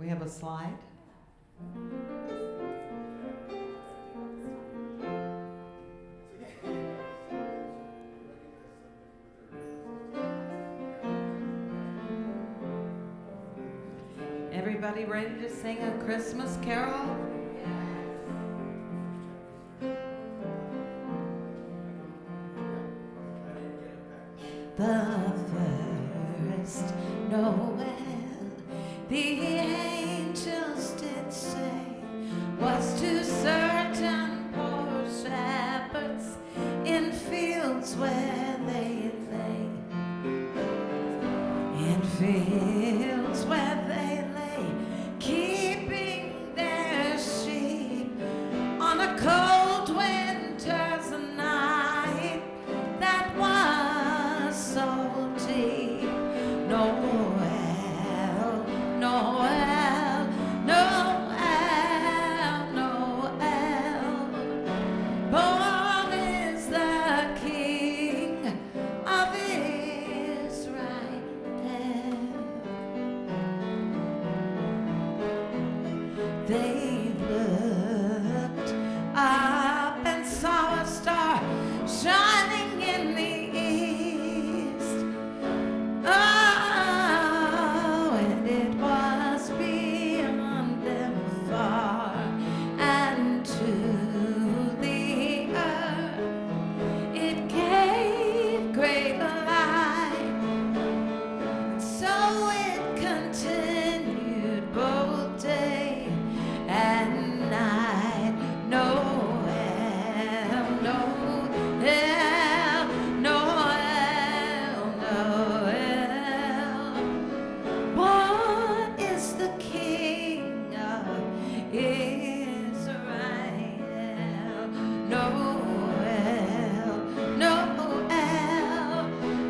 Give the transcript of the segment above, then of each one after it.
We have a slide. Everybody ready to sing a Christmas carol? The first Noel, the angels did say, was to certain poor shepherds in fields where they lay, in fields where they lay, keeping their sheep on a cold winter's night that was so deep. Noel, Noel, Noel, Noel, born is the King of Israel. They looked up and saw a star shining in the east. Oh, and it was beyond them far, and to the earth it gave great light. So it continued both day and night. Noel, Noel, Noel, Noel. What is the King of Israel? Noel, Noel,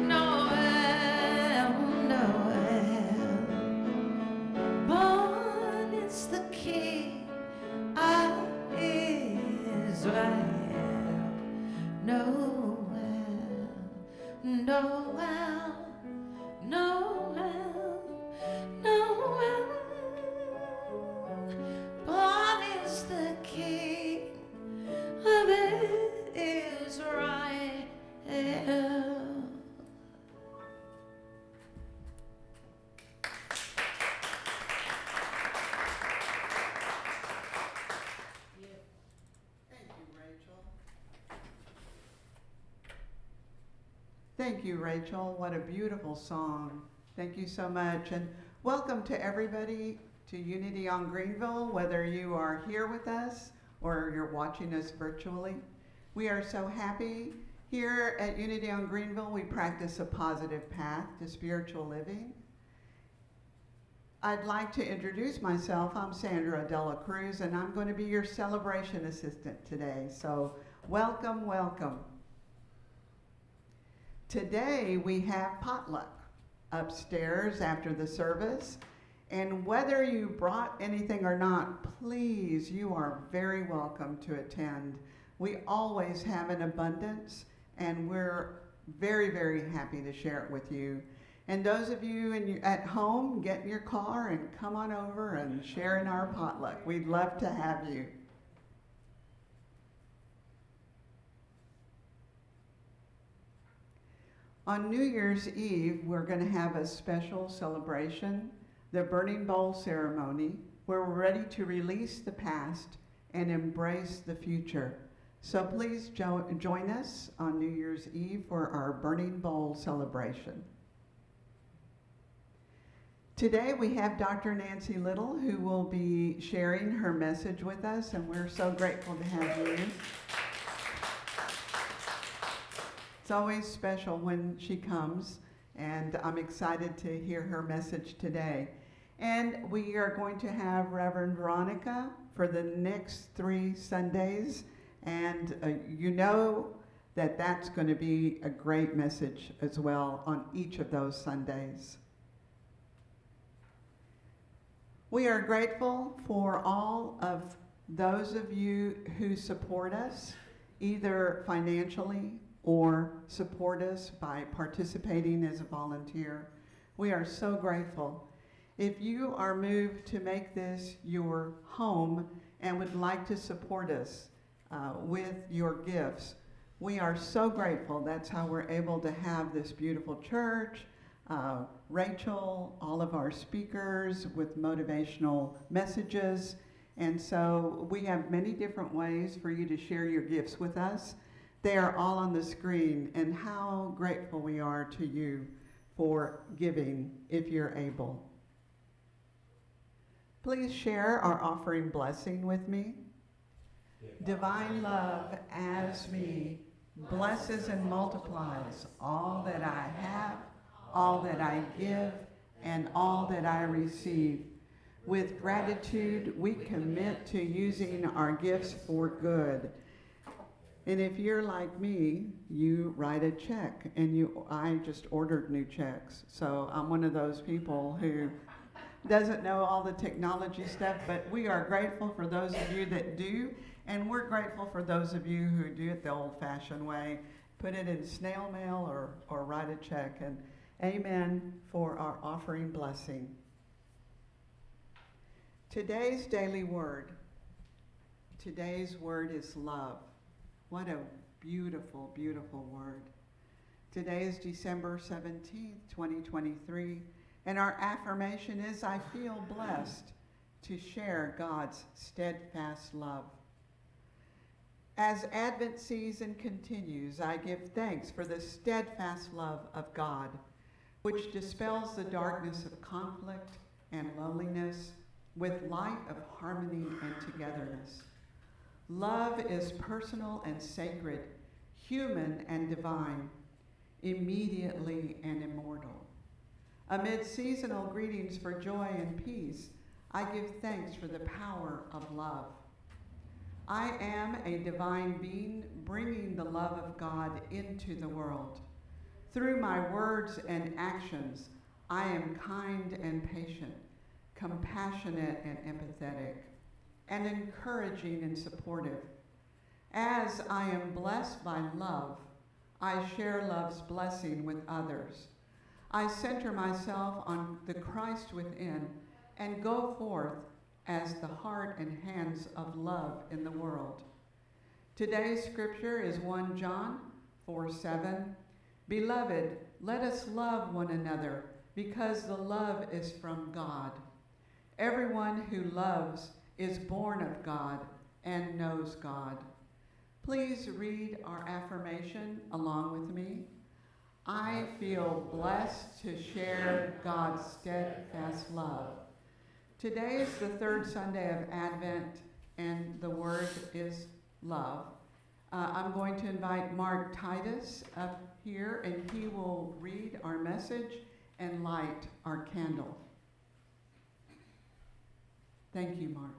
Noel, Noel. Born is the King of Israel. Noel, Noel, Noel, Noel. Born is the King of Israel. Thank you, Rachel. Thank you, Rachel. What a beautiful song. Thank you so much. And welcome to everybody to Unity on Greenville, whether you are here with us or you're watching us virtually. We are so happy. Here at Unity on Greenville, we practice a positive path to spiritual living. I'd like to introduce myself. I'm Sandra Dela Cruz, and I'm going to be your celebration assistant today. So welcome, welcome. Today we have potluck upstairs after the service. And whether you brought anything or not, please, you are very welcome to attend. We always have an abundance, and we're very, very happy to share it with you. And those of you at home, get in your car and come on over and share in our potluck. We'd love to have you. On New Year's Eve, we're going to have a special celebration, the Burning Bowl ceremony, where we're ready to release the past and embrace the future. So please join us on New Year's Eve for our Burning Bowl celebration. Today we have Dr. Nancy Little, who will be sharing her message with us, and we're so grateful to have you. It's always special when she comes, and I'm excited to hear her message today. And we are going to have Reverend Veronica for the next 3 Sundays, and you know that that's going to be a great message as well on each of those Sundays. We are grateful for all of those of you who support us, either financially or support us by participating as a volunteer. We are so grateful. If you are moved to make this your home and would like to support us with your gifts, we are so grateful. That's how we're able to have this beautiful church. Rachel, all of our speakers with motivational messages. And so we have many different ways for you to share your gifts with us. They are all on the screen, and how grateful we are to you for giving if you're able. Please share our offering blessing with me. Divine love as me blesses and multiplies all that I have, all that I give, and all that I receive. With gratitude, we commit to using our gifts for good. And if you're like me, you write a check, and I just ordered new checks. So I'm one of those people who doesn't know all the technology stuff, but we are grateful for those of you that do, and we're grateful for those of you who do it the old-fashioned way. Put it in snail mail or write a check, and amen for our offering blessing. Today's daily word. Today's word is love. What a beautiful, beautiful word. Today is December 17th, 2023, and our affirmation is, I feel blessed to share God's steadfast love. As Advent season continues, I give thanks for the steadfast love of God, which dispels the darkness of conflict and loneliness with light of harmony and togetherness. Love is personal and sacred, human and divine, immediately and immortal. Amid seasonal greetings for joy and peace, I give thanks for the power of love. I am a divine being bringing the love of God into the world. Through my words and actions, I am kind and patient, compassionate and empathetic, and encouraging and supportive. As I am blessed by love, I share love's blessing with others. I center myself on the Christ within and go forth as the heart and hands of love in the world. Today's scripture is 1 John 4:7. Beloved, let us love one another because the love is from God. Everyone who loves is born of God and knows God. Please read our affirmation along with me. I feel blessed to share God's steadfast love. Today is the third Sunday of Advent, and the word is love. I'm going to invite Mark Titus up here, and he will read our message and light our candle. Thank you, Mark.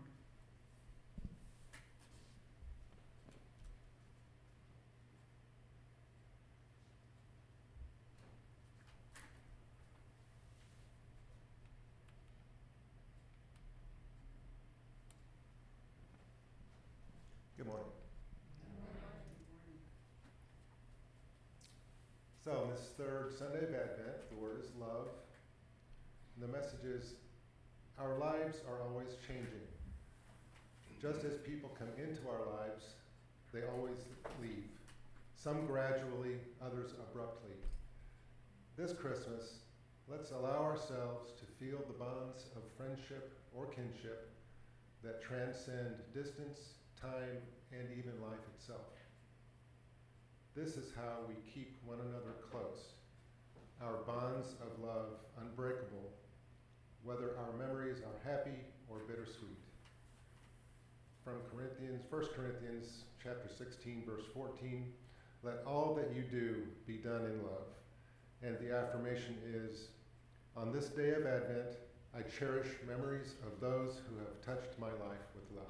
Good morning. So, on this third Sunday of Advent, the word is love. And the message is, our lives are always changing. Just as people come into our lives, they always leave. Some gradually, others abruptly. This Christmas, let's allow ourselves to feel the bonds of friendship or kinship that transcend distance, time, and even life itself. This is how we keep one another close, our bonds of love unbreakable, whether our memories are happy or bittersweet. From 1 Corinthians chapter 16, verse 14, let all that you do be done in love. And the affirmation is, on this day of Advent, I cherish memories of those who have touched my life with love.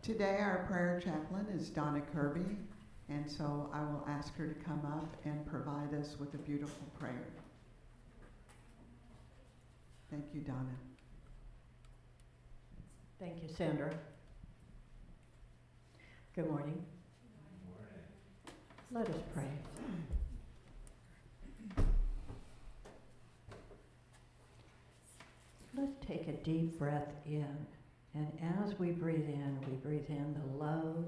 Today our prayer chaplain is Donna Kirby, and so I will ask her to come up and provide us with a beautiful prayer. Thank you, Donna. Thank you, Sandra. Good morning. Let us pray. Let's take a deep breath in. And as we breathe in the love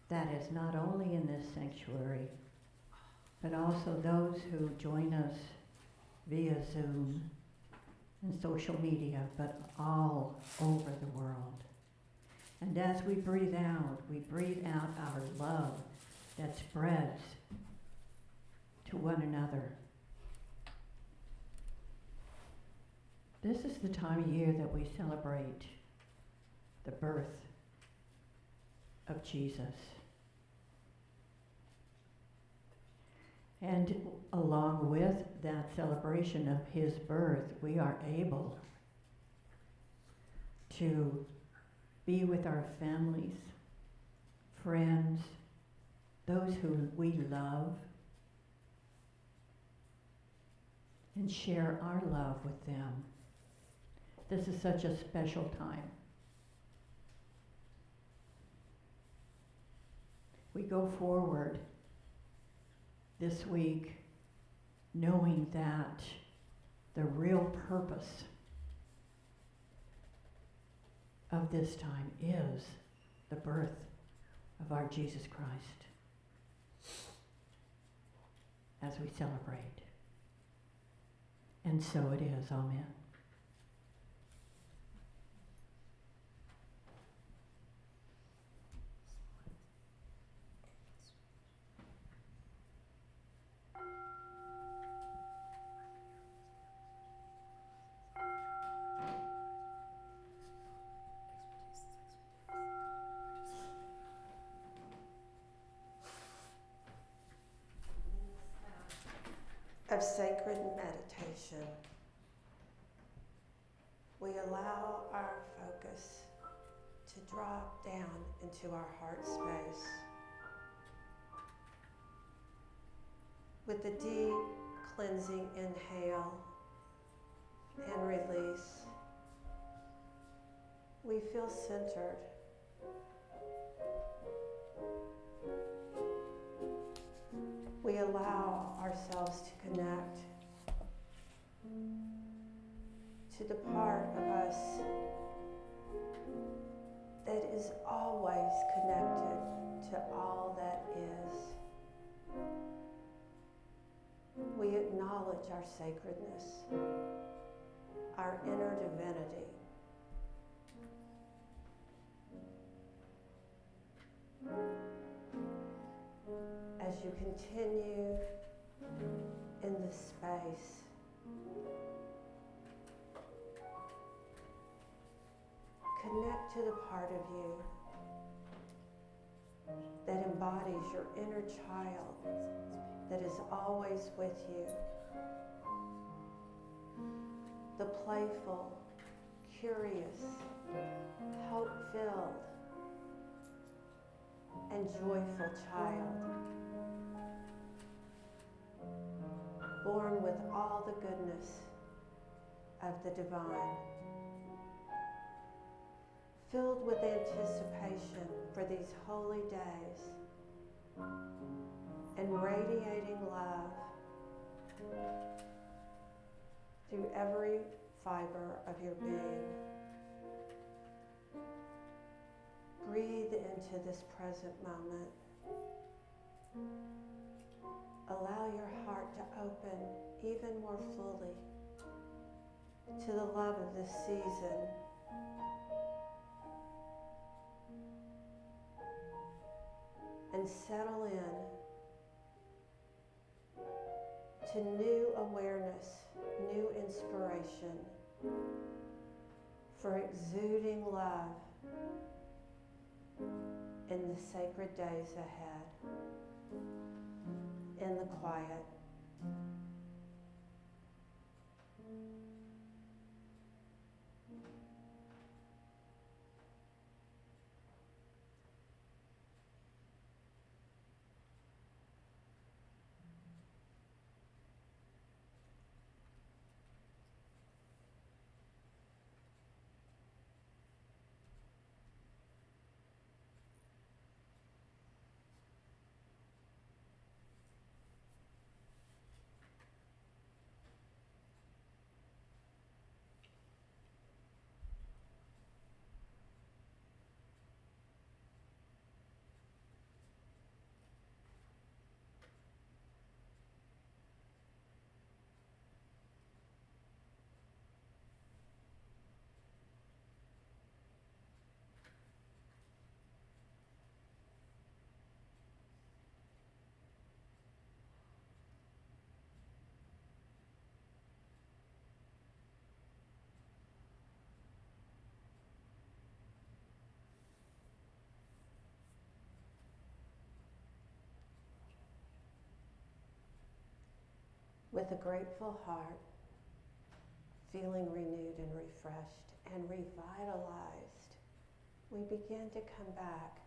that is not only in this sanctuary, but also those who join us via Zoom and social media, but all over the world. And as we breathe out our love that spreads to one another. This is the time of year that we celebrate the birth of Jesus. And along with that celebration of his birth, we are able to be with our families, friends, those who we love, and share our love with them. This is such a special time. We go forward this week knowing that the real purpose of this time is the birth of our Jesus Christ as we celebrate. And so it is. Amen. Of sacred meditation, we allow our focus to drop down into our heart space. With a deep cleansing inhale and release, we feel centered. We allow ourselves to connect to the part of us that is always connected to all that is. We acknowledge our sacredness, our inner divinity. As you continue in this space, connect to the part of you that embodies your inner child that is always with you. The playful, curious, hope-filled, and joyful child, born with all the goodness of the divine, filled with anticipation for these holy days, and radiating love through every fiber of your being. Breathe into this present moment. Allow your heart to open even more fully to the love of this season. And settle in to new awareness, new inspiration for exuding love in the sacred days ahead, in the quiet. with a grateful heart, feeling renewed and refreshed and revitalized, we begin to come back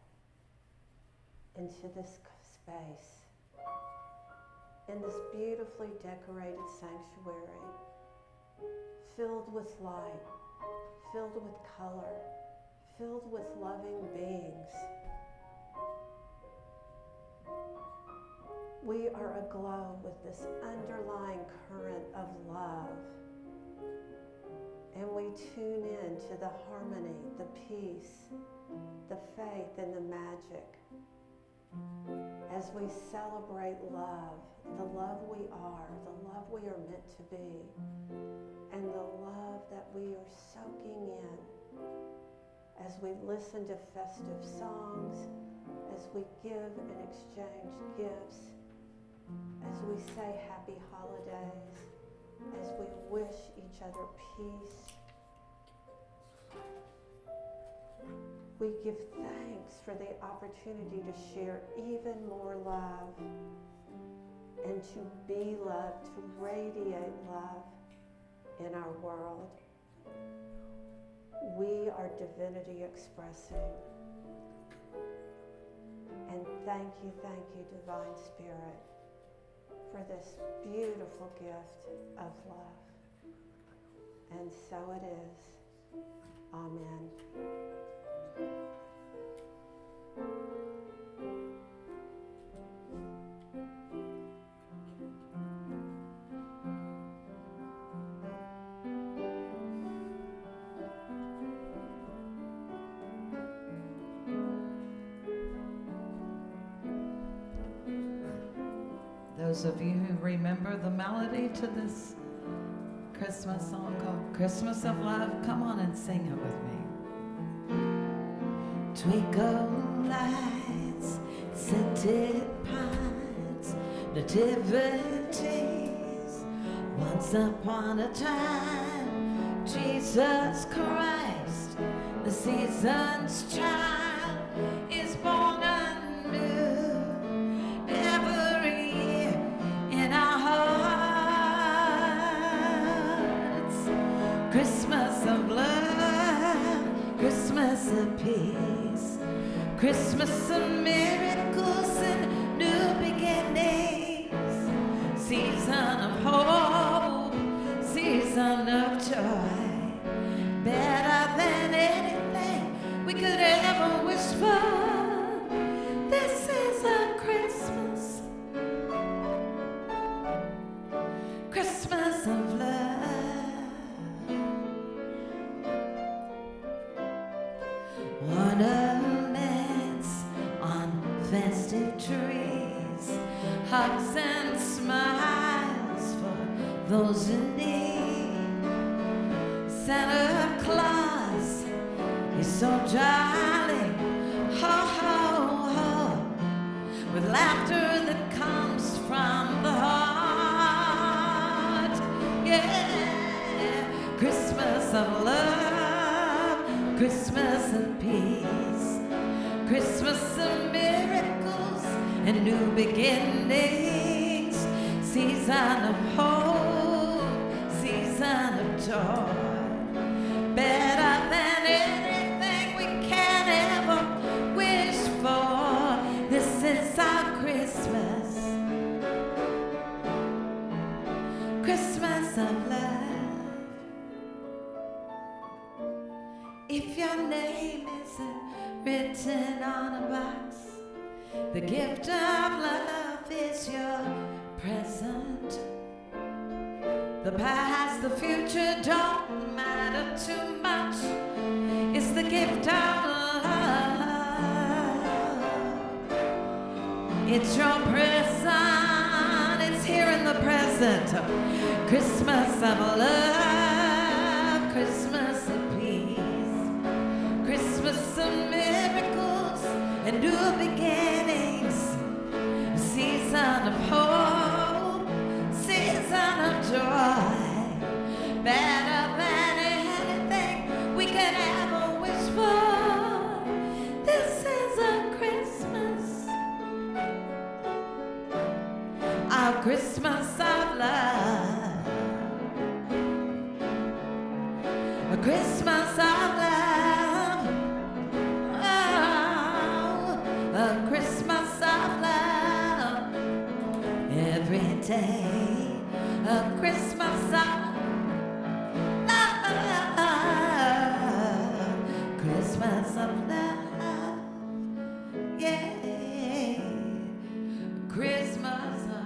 into this space, in this beautifully decorated sanctuary, filled with light, filled with color, filled with loving beings. We are aglow with this underlying current of love. And we tune in to the harmony, the peace, the faith, and the magic as we celebrate love, the love we are, the love we are meant to be, and the love that we are soaking in as we listen to festive songs, as we give and exchange gifts, as we say happy holidays, as we wish each other peace. We give thanks for the opportunity to share even more love and to be love, to radiate love in our world. We are divinity expressing. And thank you, Divine Spirit, for this beautiful gift of love. And so it is. Amen. Those of you who remember the melody to this Christmas song called Christmas of Love, come on and sing it with me. Twinkle lights, scented pines, nativities. Once upon a time, Jesus Christ, the season's child, is born anew every year in our hearts. Christmas of love, Christmas of peace, Christmas of miracles and new beginnings, season of hope, season of joy, better than anything we could ever wish for. This is a Christmas, Christmas of love. Ornaments on festive trees, hugs and smiles for those in need. Santa Claus is so jolly, ho ho ho, with laughter that comes from the heart. Yeah, Christmas of love, Christmas of peace, Christmas of miracles and new beginnings, season of hope, season of joy, better than anything we can ever wish for. This is our Christmas, Christmas of love. If your name isn't written on a box, the gift of love is your present. The past, the future don't matter too much. It's the gift of love. It's your present. It's here in the present. Christmas of love, Christmas of peace, Christmas of miracles and new beginnings, season of hope, season of joy, better than anything we can ever wish for. This is a Christmas, our Christmas of love, a Christmas of love, oh, a Christmas of love, every day, a Christmas of love, Christmas of love, yeah, Christmas of love.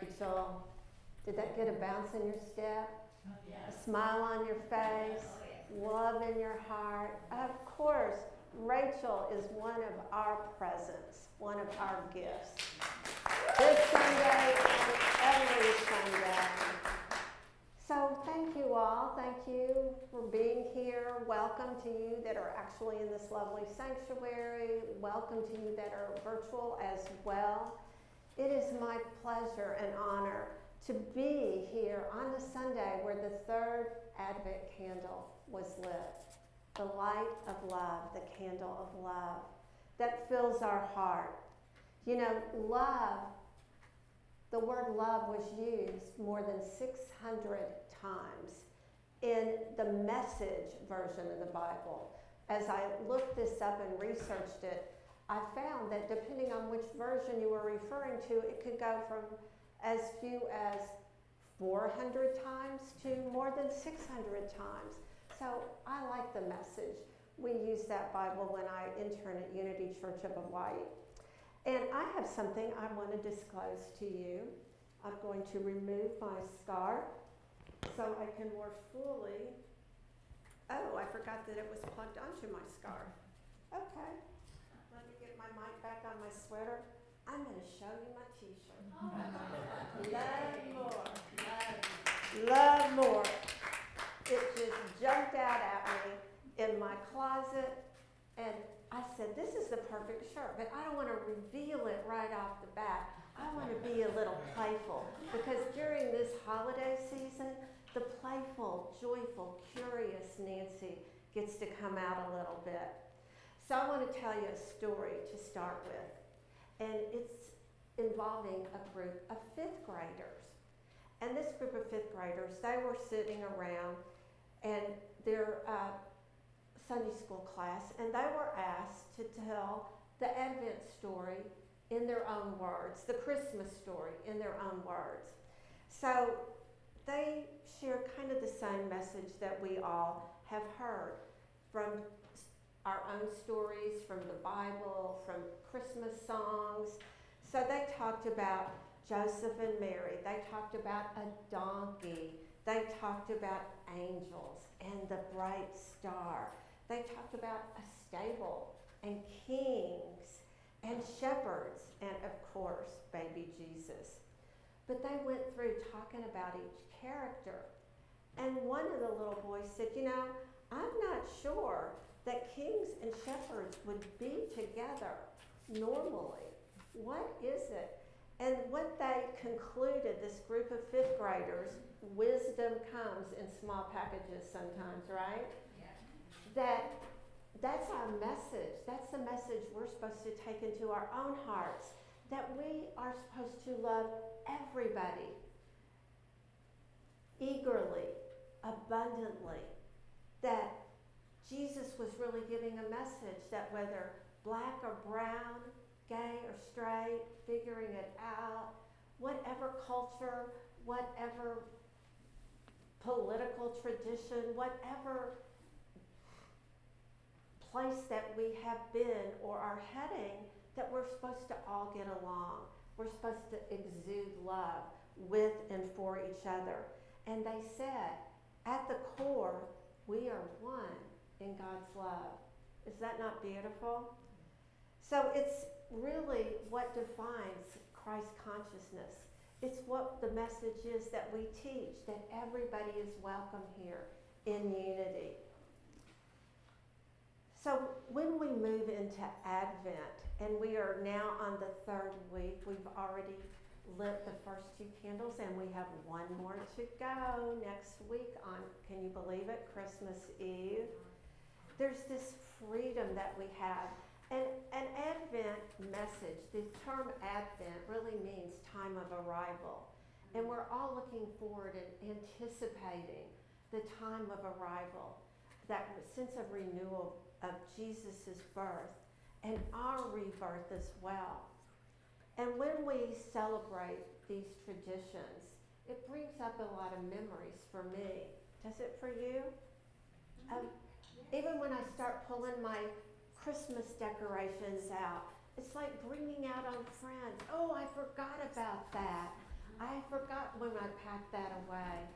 Rachel, did that get a bounce in your step? A smile on your face? Love in your heart? Of course, Rachel is one of our presents, one of our gifts. This Sunday and every Sunday. So thank you all. Thank you for being here. Welcome to you that are actually in this lovely sanctuary. Welcome to you that are virtual as well. It is my pleasure and honor to be here on the Sunday where the third Advent candle was lit. The light of love, the candle of love that fills our heart. You know, love, the word love was used more than 600 times in the Message version of the Bible. As I looked this up and researched it, I found that depending on which version you were referring to, it could go from as few as 400 times to more than 600 times. So I like the Message. We use that Bible when I intern at Unity Church of Hawaii. And I have something I want to disclose to you. I'm going to remove my scarf so I can more fully. Oh, I forgot that it was plugged onto my scarf. Okay. Let me get my mic back on my sweater. I'm going to show you my t-shirt. Love more. Love more. It just jumped out at me in my closet, and I said, this is the perfect shirt, but I don't want to reveal it right off the bat. I want to be a little playful, because during this holiday season, the playful, joyful, curious Nancy gets to come out a little bit. So I want to tell you a story to start with, and it's involving a group of fifth graders. And this group of fifth graders, they were sitting around and their Sunday school class, and they were asked to tell the Advent story in their own words, the Christmas story in their own words. So they shared kind of the same message that we all have heard from our own stories, from the Bible, from Christmas songs. So they talked about Joseph and Mary. They talked about a donkey. They talked about angels and the bright star. They talked about a stable and kings and shepherds and, of course, baby Jesus. But they went through talking about each character. And one of the little boys said, you know, I'm not sure that kings and shepherds would be together normally. What is it? And what they concluded, this group of fifth graders, wisdom comes in small packages sometimes, right? Yeah. That's our message. That's the message we're supposed to take into our own hearts, that we are supposed to love everybody eagerly, abundantly, that Jesus was really giving a message that whether black or brown, gay or straight, figuring it out, whatever culture, whatever political tradition, whatever place that we have been or are heading, that we're supposed to all get along. We're supposed to exude love with and for each other. And they said, at the core, we are one in God's love. Is that not beautiful? So it's really what defines Christ consciousness. It's what the message is that we teach, that everybody is welcome here in unity. So when we move into Advent, and we are now on the third week, we've already lit the first 2 candles, and we have one more to go next week on, can you believe it, Christmas Eve. There's this freedom that we have. And an Advent message, the term Advent really means time of arrival. And we're all looking forward and anticipating the time of arrival, that sense of renewal of Jesus' birth and our rebirth as well. And when we celebrate these traditions, it brings up a lot of memories for me. Does it for you? Even when I start pulling my Christmas decorations out, it's like bringing out old friends. Oh, I forgot about that. I forgot when I packed that away.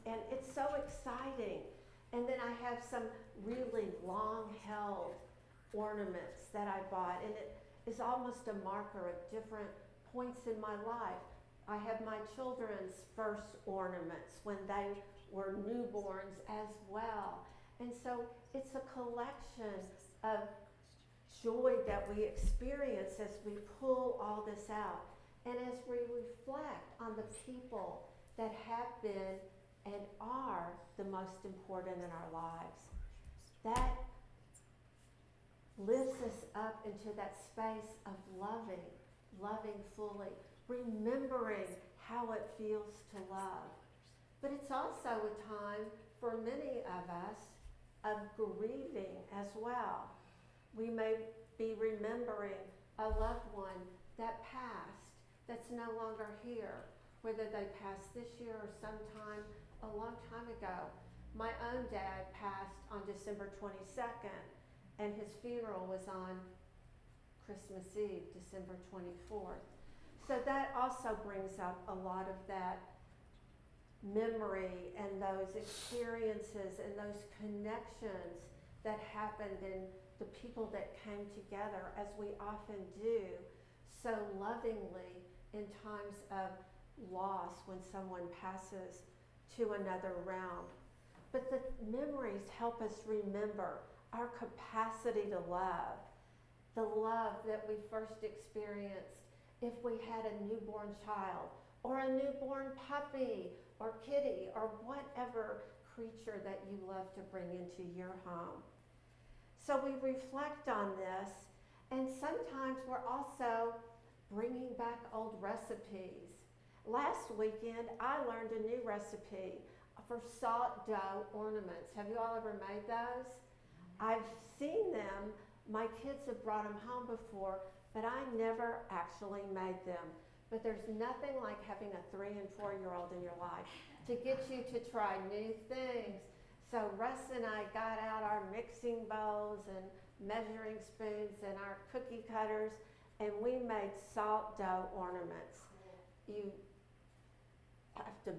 And it's so exciting. And then I have some really long-held ornaments that I bought, and it is almost a marker of different points in my life. I have my children's first ornaments when they were newborns as well. And so it's a collection of joy that we experience as we pull all this out, and as we reflect on the people that have been and are the most important in our lives. That lifts us up into that space of loving fully, remembering how it feels to love. But it's also a time for many of us of grieving as well. We may be remembering a loved one that passed, that's no longer here, whether they passed this year or sometime a long time ago. My own dad passed on December 22nd, and his funeral was on Christmas Eve, December 24th. So that also brings up a lot of that memory and those experiences and those connections that happened in the people that came together, as we often do so lovingly in times of loss when someone passes to another realm. But the memories help us remember our capacity to love, the love that we first experienced if we had a newborn child or a newborn puppy or kitty or whatever creature that you love to bring into your home. So we reflect on this, and sometimes we're also bringing back old recipes. Last weekend, I learned a new recipe for salt dough ornaments. Have you all ever made those? I've seen them. My kids have brought them home before, but I never actually made them. But there's nothing like having a 3- and 4-year-old in your life to get you to try new things. So Russ and I got out our mixing bowls and measuring spoons and our cookie cutters, and we made salt dough ornaments. You have to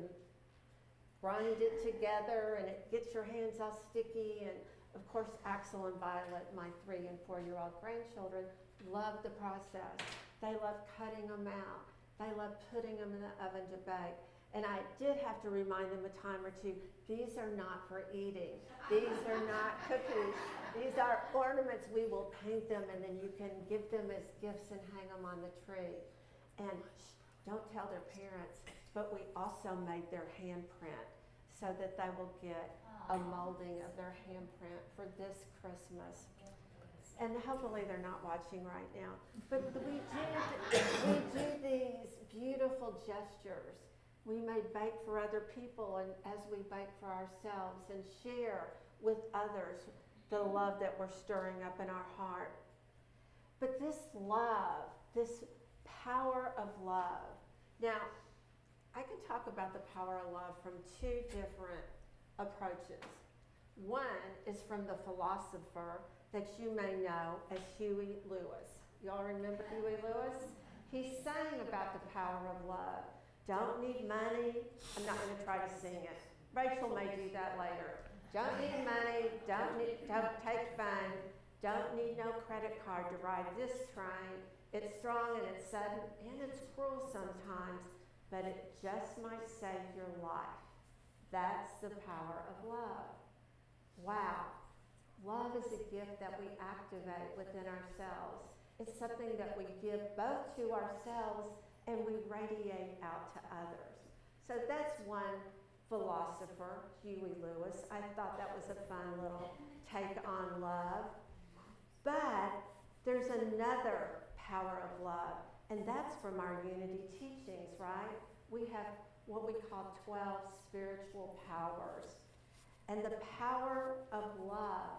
grind it together, and it gets your hands all sticky. And of course, Axel and Violet, my 3- and 4-year-old grandchildren, love the process. They love cutting them out. They love putting them in the oven to bake. And I did have to remind them a time or two, these are not for eating. These are not cookies. These are ornaments. We will paint them, and then you can give them as gifts and hang them on the tree. And don't tell their parents, but we also made their handprint so that they will get a molding of their handprint for this Christmas. And hopefully they're not watching right now. But we do these beautiful gestures. We may bake for other people, and as we bake for ourselves, and share with others the love that we're stirring up in our heart. But this love, this power of love. Now, I could talk about the power of love from 2 different approaches. One is from the philosopher that you may know as Huey Lewis. Y'all remember Huey Lewis? He sang about the power of love. Don't need money. I'm not going to try to sing it. Rachel may do that later. Don't need money. Don't take fun. Don't need no credit card to ride this train. It's strong and it's sudden and it's cruel sometimes, but it just might save your life. That's the power of love. Wow. Love is a gift that we activate within ourselves. It's something that we give both to ourselves and we radiate out to others. So that's one philosopher, Huey Lewis. I thought that was a fun little take on love. But there's another power of love, and that's from our unity teachings, right? We have what we call 12 spiritual powers. And the power of love,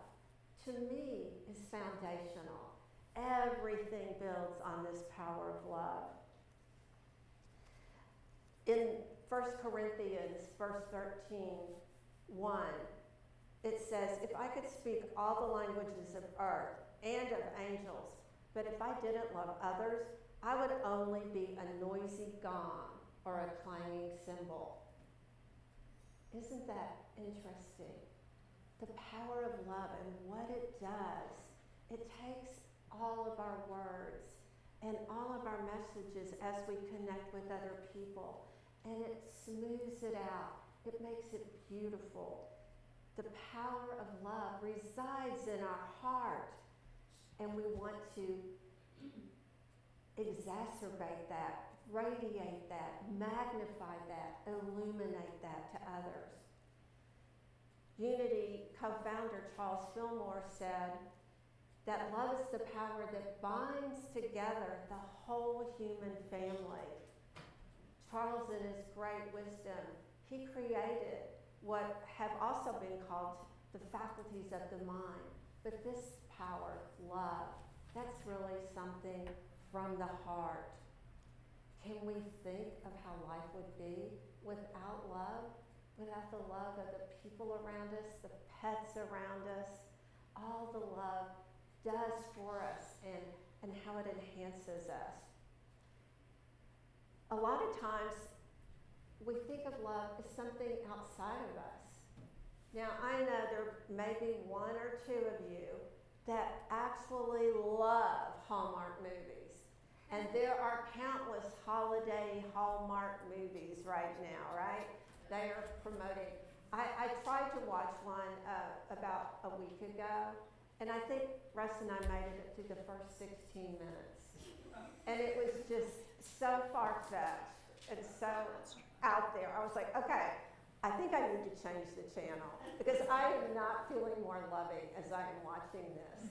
to me, is foundational. Everything builds on this power of love. In 1 Corinthians, verse 13:1, it says, if I could speak all the languages of earth and of angels, but if I didn't love others, I would only be a noisy gong or a clanging cymbal. Isn't that interesting? The power of love and what it does. It takes all of our words and all of our messages as we connect with other people, and it smooths it out. It makes it beautiful. The power of love resides in our heart, and we want to exacerbate that, radiate that, magnify that, illuminate that to others. Unity co-founder Charles Fillmore said that love is the power that binds together the whole human family. Charles, in his great wisdom, he created what have also been called the faculties of the mind. But this power, love, that's really something from the heart. Can we think of how life would be without love? Without the love of the people around us, the pets around us, all the love does for us and how it enhances us. A lot of times we think of love as something outside of us. Now, I know there may be one or two of you that actually love Hallmark movies. And there are countless holiday Hallmark movies right now, right? They are promoting. I tried to watch one about a week ago, and I think Russ and I made it through the first 16 minutes. And it was just so far-fetched and so out there. I was like, okay, I think I need to change the channel because I am not feeling more loving as I am watching this.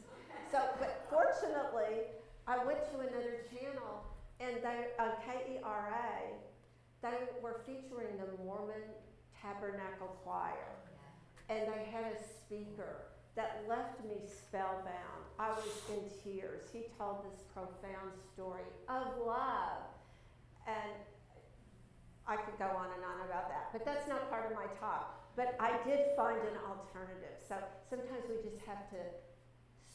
So, but fortunately, I went to another channel, and they, on KERA, they were featuring the Mormon Tabernacle Choir, and they had a speaker that left me spellbound. I was in tears. He told this profound story of love, and I could go on and on about that, but that's not part of my talk. But I did find an alternative. So sometimes we just have to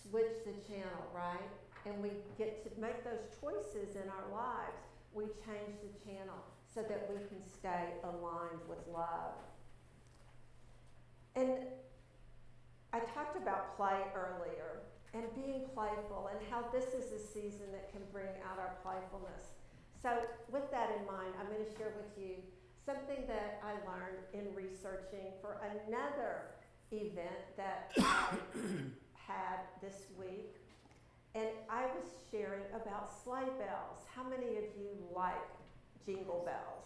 switch the channel, right? And we get to make those choices in our lives. We change the channel so that we can stay aligned with love. And I talked about play earlier and being playful and how this is a season that can bring out our playfulness. So with that in mind, I'm going to share with you something that I learned in researching for another event that I had this week. And I was sharing about sleigh bells. How many of you like jingle bells?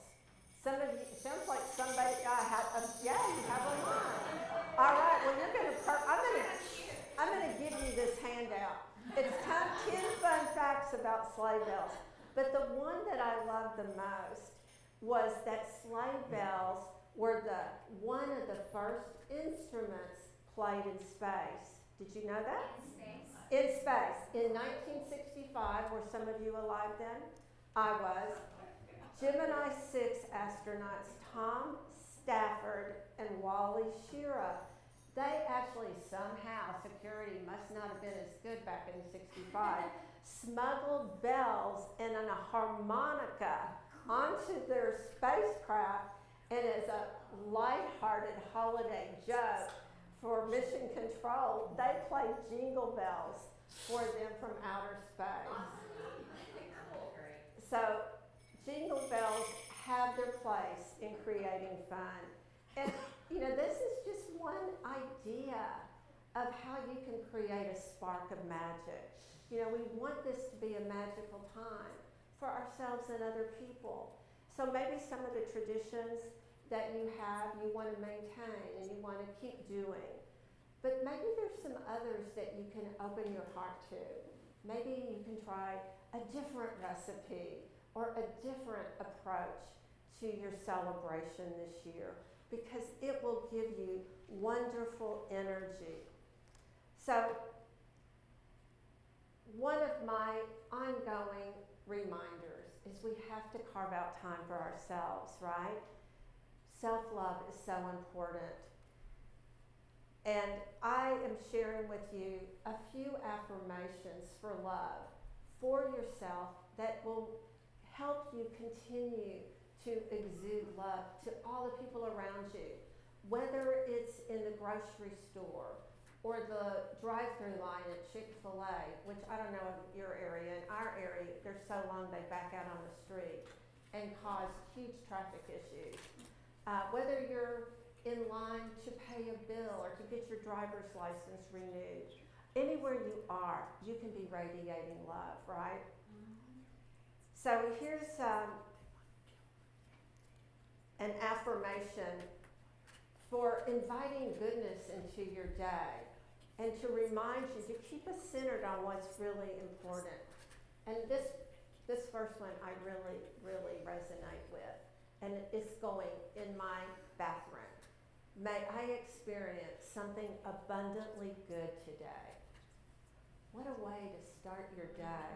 Some of you, sounds like somebody, yeah, you have a line. All right, well you're going to, I'm going to give you this handout. It's 10 fun facts about sleigh bells. But the one that I loved the most was that sleigh bells were one of the first instruments played in space. Did you know that? In space. In 1965, were some of you alive then? I was. Gemini 6 astronauts Tom Stafford and Wally Schirra, they actually somehow, security must not have been as good back in 65, smuggled bells and a harmonica onto their spacecraft, and as a lighthearted holiday joke for mission control, they played jingle bells for them from outer space. So jingle bells have their place in creating fun. And this is just one idea of how you can create a spark of magic. We want this to be a magical time. for ourselves and other people. So maybe some of the traditions that you have, you want to maintain and you want to keep doing. But maybe there's some others that you can open your heart to. Maybe you can try a different recipe or a different approach to your celebration this year, because it will give you wonderful energy. So, one of my ongoing reminders is we have to carve out time for ourselves, right? Self-love is so important. And I am sharing with you a few affirmations for love for yourself that will help you continue to exude love to all the people around you, whether it's in the grocery store or the drive-through line at Chick-fil-A, which I don't know of your area. In our area, they're so long they back out on the street and cause huge traffic issues. Whether you're in line to pay a bill or to get your driver's license renewed, anywhere you are, you can be radiating love, right? So here's an affirmation for inviting goodness into your day and to remind you to keep us centered on what's really important. And this first one I really, really resonate with, and it's going in my bathroom. May I experience something abundantly good today. What a way to start your day.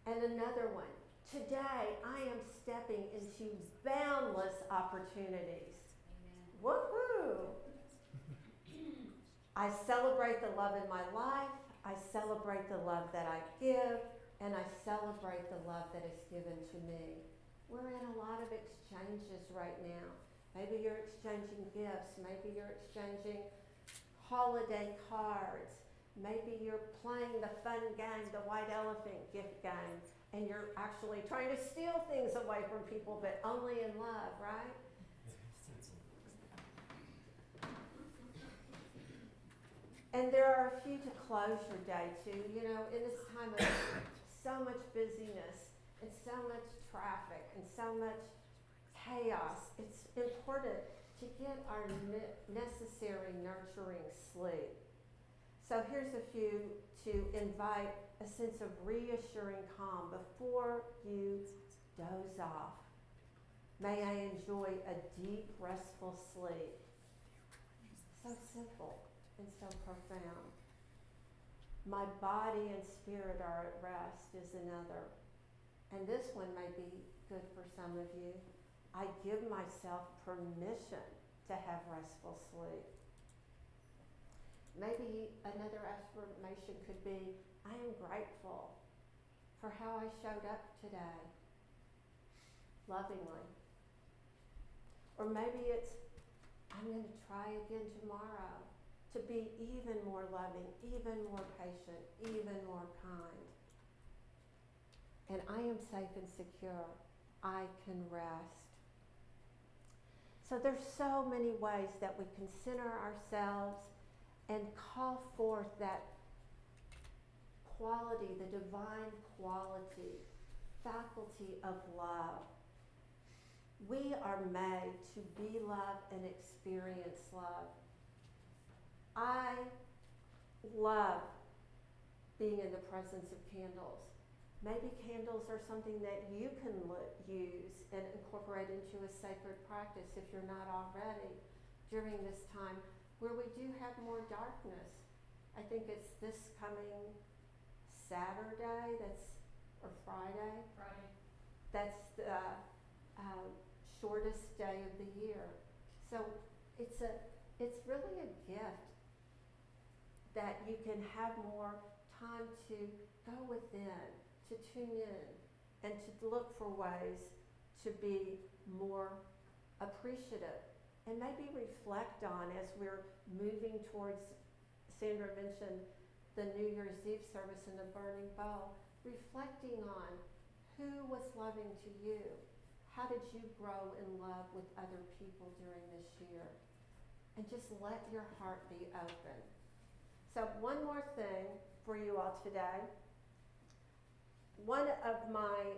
And another one. Today, I am stepping into boundless opportunities. Amen. Woohoo! I celebrate the love in my life. I celebrate the love that I give. And I celebrate the love that is given to me. We're in a lot of exchanges right now. Maybe you're exchanging gifts. Maybe you're exchanging holiday cards. Maybe you're playing the fun game, the white elephant gift game, and you're actually trying to steal things away from people, but only in love, right? And there are a few to close your day too. You know, in this time of so much busyness and so much traffic and so much chaos, it's important to get our necessary nurturing sleep. So here's a few to invite a sense of reassuring calm before you doze off. May I enjoy a deep, restful sleep. So simple and so profound. My body and spirit are at rest is another. And this one may be good for some of you. I give myself permission to have restful sleep. Maybe another affirmation could be, I am grateful for how I showed up today, lovingly. Or maybe it's, I'm going to try again tomorrow to be even more loving, even more patient, even more kind. And I am safe and secure. I can rest. So there's so many ways that we can center ourselves and call forth that quality, the divine quality, faculty of love. We are made to be love and experience love. I love being in the presence of candles. Maybe candles are something that you can use and incorporate into a sacred practice if you're not already during this time where we do have more darkness. I think it's this coming Saturday, or Friday. Friday. That's the shortest day of the year. So it's really a gift that you can have more time to go within, to tune in, and to look for ways to be more appreciative. And maybe reflect on, as we're moving towards, Sandra mentioned the New Year's Eve service in the burning bowl, reflecting on who was loving to you. How did you grow in love with other people during this year? And just let your heart be open. So one more thing for you all today. one of my,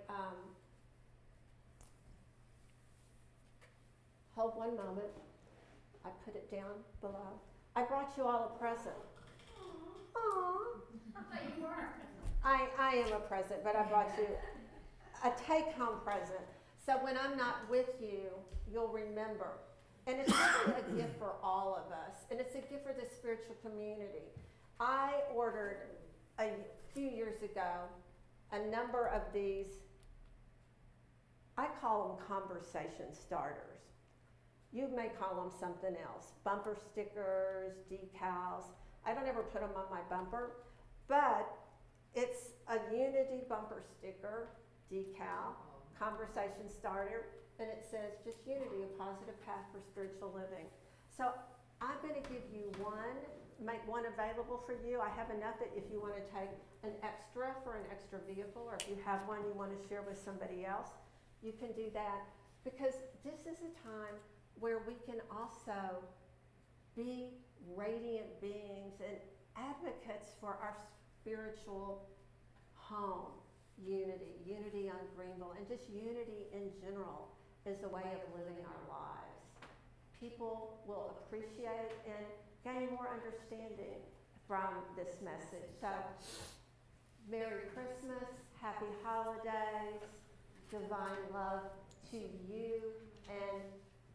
hold one moment. I put it down below. I brought you all a present. Aww. I thought you were. I am a present, but I brought you a take-home present. So when I'm not with you, you'll remember. And it's really a gift for all of us. And it's a gift for the spiritual community. I ordered a few years ago a number of these, I call them conversation starters. You may call them something else. Bumper stickers, decals. I don't ever put them on my bumper, but it's a Unity bumper sticker, decal, conversation starter, and it says just Unity, a positive path for spiritual living. So I'm going to give you one, make one available for you. I have enough that if you want to take an extra for an extra vehicle, or if you have one you want to share with somebody else, you can do that, because this is a time where we can also be radiant beings and advocates for our spiritual home, unity on Greenville, and just unity in general is a way of living our lives. People will appreciate and gain more understanding from this message. So, Merry Christmas, Happy Holidays, divine love to you, and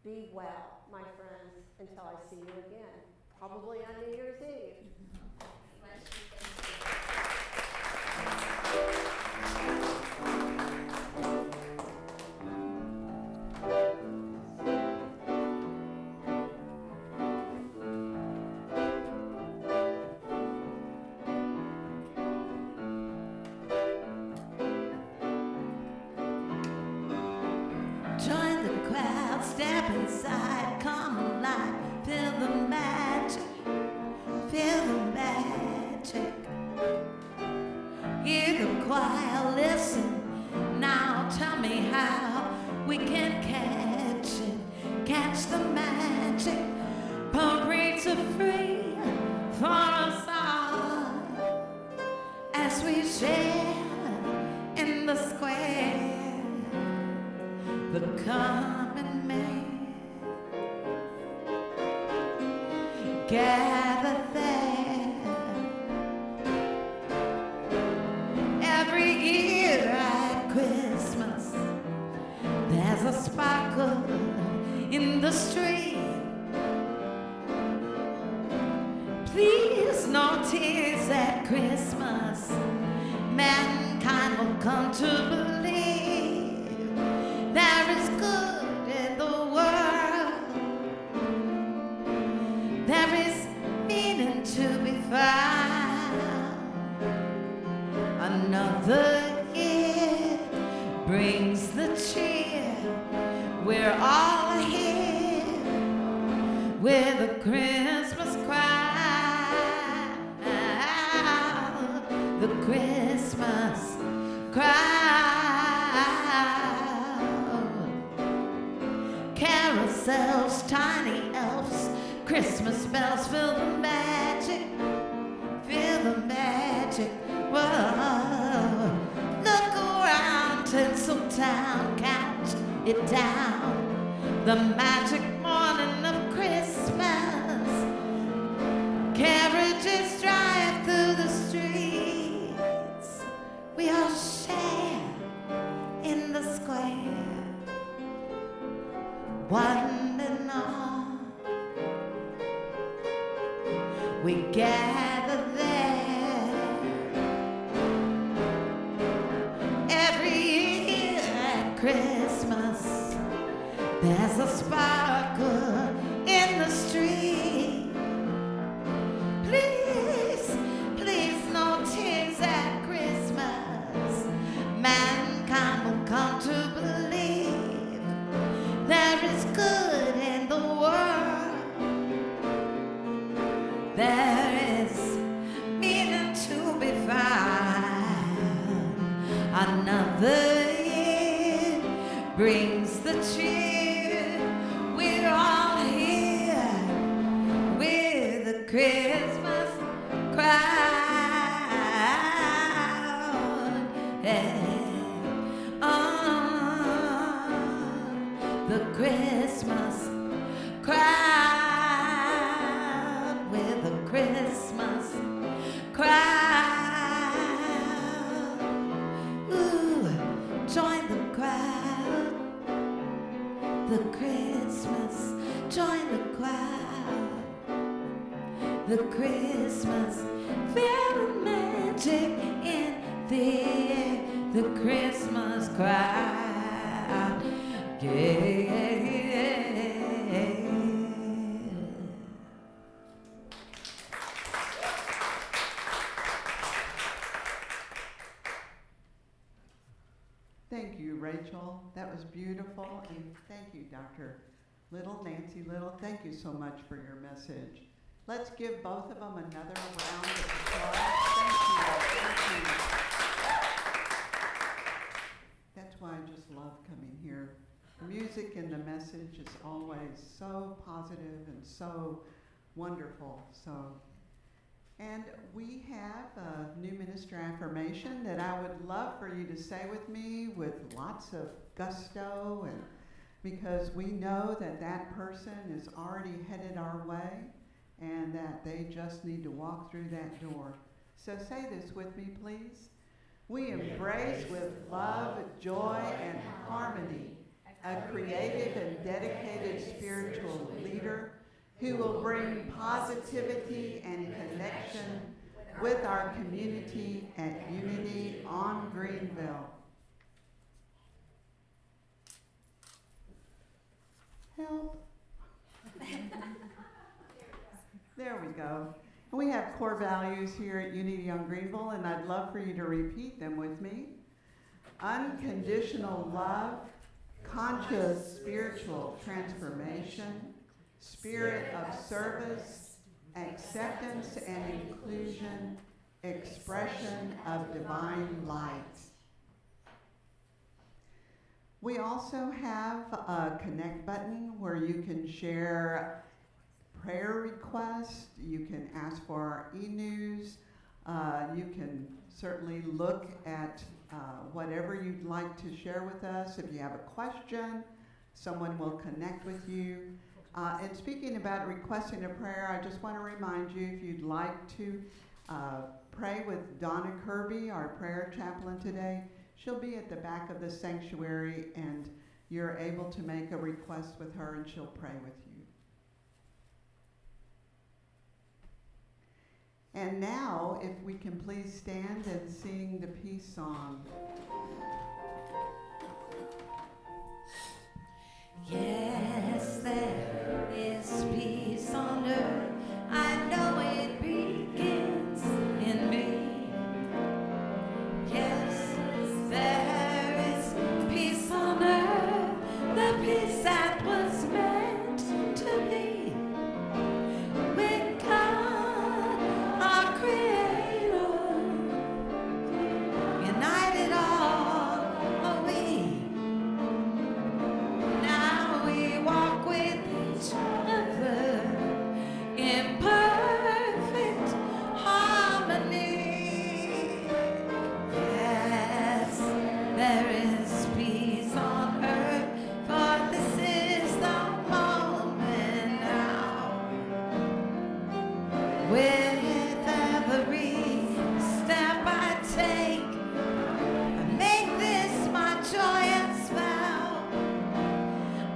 be well, my friends, until I see you again, probably on New Year's Eve. Bless you. Thank you. Join the crowd, step inside, come alive, feel the magic, feel the magic. Hear the choir, listen, now tell me how we can catch it, catch the magic. Parades are free for us all as we share in the square. The common man gather there. Every year at Christmas, there's a sparkle in the street. Please, no tears at Christmas. Mankind will come to believe there is good in the world. There is meaning to be found. Another year brings the cheer. We're all here with a Christmas crowd. The Christmas crowd. Carousels, tiny elves, Christmas bells, feel the magic, feel the magic. Whoa, look around, Tinseltown, count it down. The magic morning of Christmas. Carriages drive through the streets. We all share in the square. One and all, we gather there. Every year at Christmas, there's a sparkle in the street. Please, please, no tears at Christmas. Mankind will come to believe there is good in the world. There is meaning to be found. Another year brings the cheer. We're all here with the Christmas crowd. Yeah. the Christmas crowd, with the Christmas crowd. Ooh, join the crowd, the Christmas, join the crowd, the Christmas, feel the magic in the air, the Christmas crowd, yeah. Thank you, Rachel. That was beautiful. And thank you, Dr. Little, Nancy Little. Thank you so much for your message. Let's give both of them another round of applause. Thank you. That's why I just love coming here. The music and the message is always so positive and so wonderful. And we have a new minister affirmation that I would love for you to say with me with lots of gusto, and because we know that that person is already headed our way and that they just need to walk through that door. So say this with me, please. We embrace with love, joy, and harmony a creative and dedicated spiritual leader who will bring positivity and connection with our community at Unity on Greenville. Help. There we go. We have core values here at Unity on Greenville, and I'd love for you to repeat them with me. Unconditional love, conscious spiritual transformation, spirit of service, acceptance and inclusion, expression of divine light. We also have a connect button where you can share prayer requests, you can ask for our e-news, you can certainly look at whatever you'd like to share with us. If you have a question, someone will connect with you. And speaking about requesting a prayer, I just want to remind you, if you'd like to pray with Donna Kirby, our prayer chaplain today, she'll be at the back of the sanctuary, and you're able to make a request with her and she'll pray with you. And now, if we can please stand and sing the peace song. Yes, there is peace on earth. I know it begins in me. Yes, there is peace on earth, the peace that was meant to be. With God, our Creator, united all are we. Now we walk with each other in perfect harmony. Yes, there is peace on earth, for this is the moment now. With every step I take, I make this my joyous vow.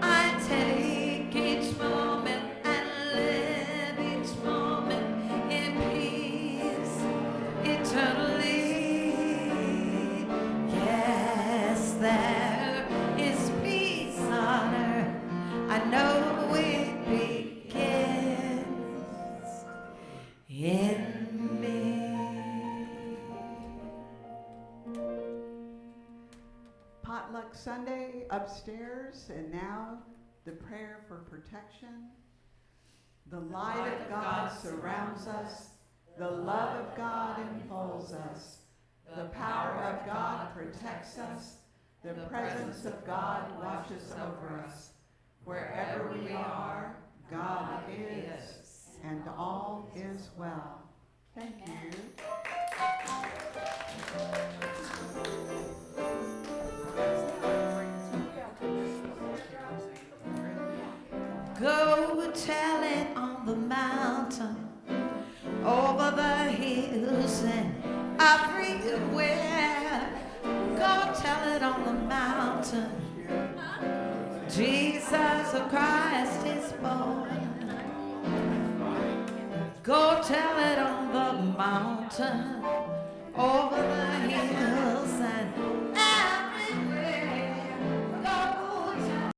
I take each moment and live each moment in peace eternally. Yes, there is peace on earth. I know it begins in me. Potluck Sunday upstairs, and now the prayer for protection. The light of God surrounds us. The love of God enfolds us. The power of God protects us. The presence of God watches over us. Wherever we are, God is, and all is well. Thank you. Go tell it on the mountain, over the hills and everywhere. Go tell it on the mountain, Jesus Christ is born. Go tell it on the mountain, over the hills and